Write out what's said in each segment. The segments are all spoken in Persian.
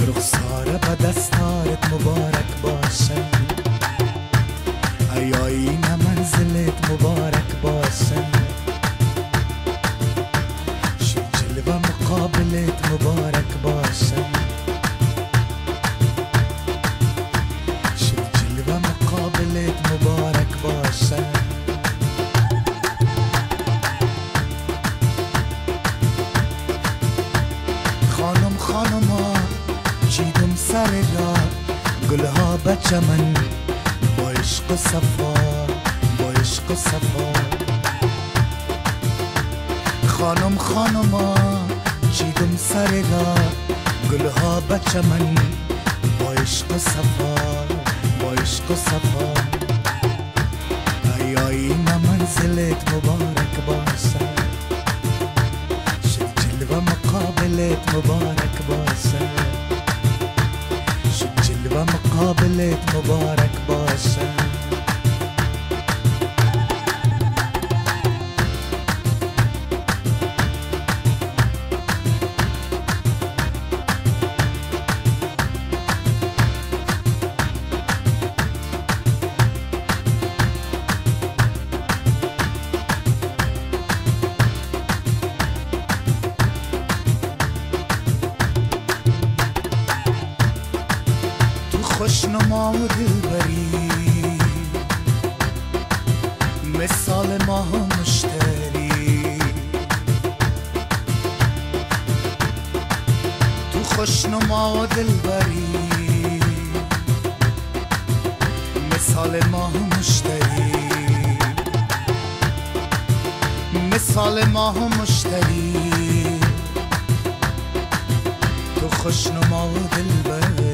رخسار به دستارت مبارک باشه، ای آینه منزلت مبارک باشه، شد جلوه مقابلت مبارک باشه، شد جلوه مقابلت مبارک باشه. خانم خانما چیدم سر را، گلها به چمن با عشق و صفا، با عشق و صفا. خانم خانما چیدم سر را، گلها به چمن با عشق و صفا، با عشق و صفا. ای آینه منزلت مبارک باشه، شد جلوه مقابلت مبارک باشه، شد جلوه مقابلت مبارک باشه. خوشنما و دلبری، مثال ماه و مشتری. تو خوشنما و دلبری، مثال ماه و مشتری، مثال ماه و مشتری. تو خوشنما و دلبری،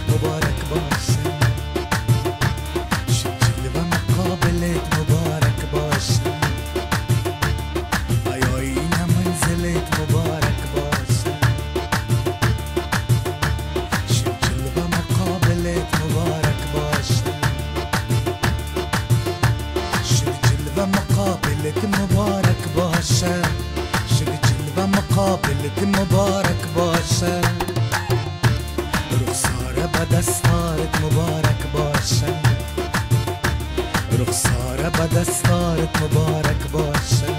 مبارک باشه، شد جلوه مقابلت مبارک باشه، ای آینه منزلت مبارک باشه، شد جلوه مقابلت مبارک باشه، شد جلوه مقابلت مبارک باشه، شد جلوه مقابلت مبارک باشه. رخسار به دستارت مبارک باشه، رخسار به دستارت مبارک باشه.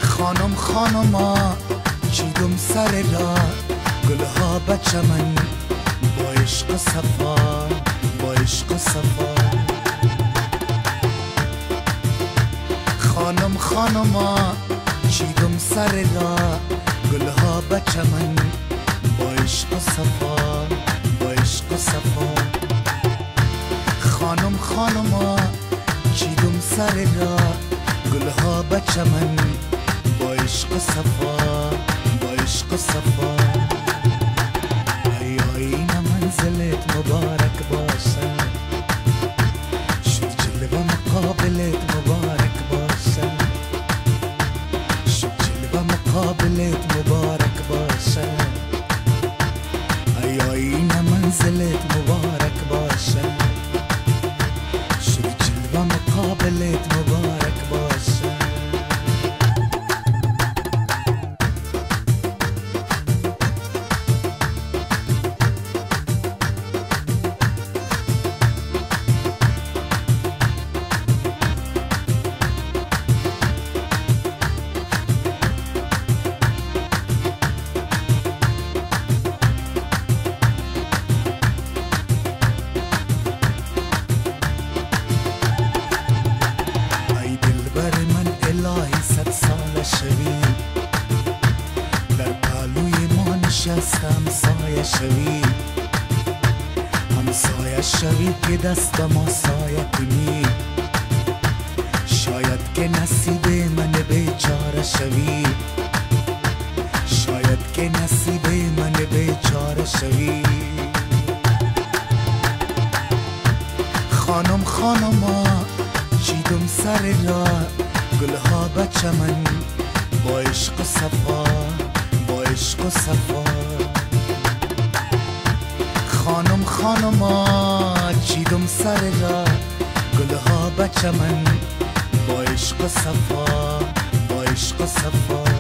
خانم خانما چیدم سر را، گلها به چمن با عشق و صفا، با عشق و صفا. خانم خانما چیدم سر را، گلها به چمن با عشق و صفا، با عشق و صفا. خانم خانما چیدم سر را، گلها به چمن با عشق و صفا، با عشق و صفا. ای آینه منزلت مبارک باشه، شد جلوه مقابلت مبارک باشه، شد جلوه مقابلت مبارک باشه، ای آینه منزلت مبارک باشه، شد جلوه مقابلت مبارک باشه. در پالوی ما نشستم سایه شوی، همسایه شوی که دست ما سایه کنی. شاید که نصیب من بیچاره شوی، شاید که نصیب من بیچاره شوی. خانم خانما چیدم سر را، گلها به چمن با عشق و صفا، با عشق و صفا. خانم خانما چیدم سر را، گلها به چمن با عشق و صفا، با عشق و صفا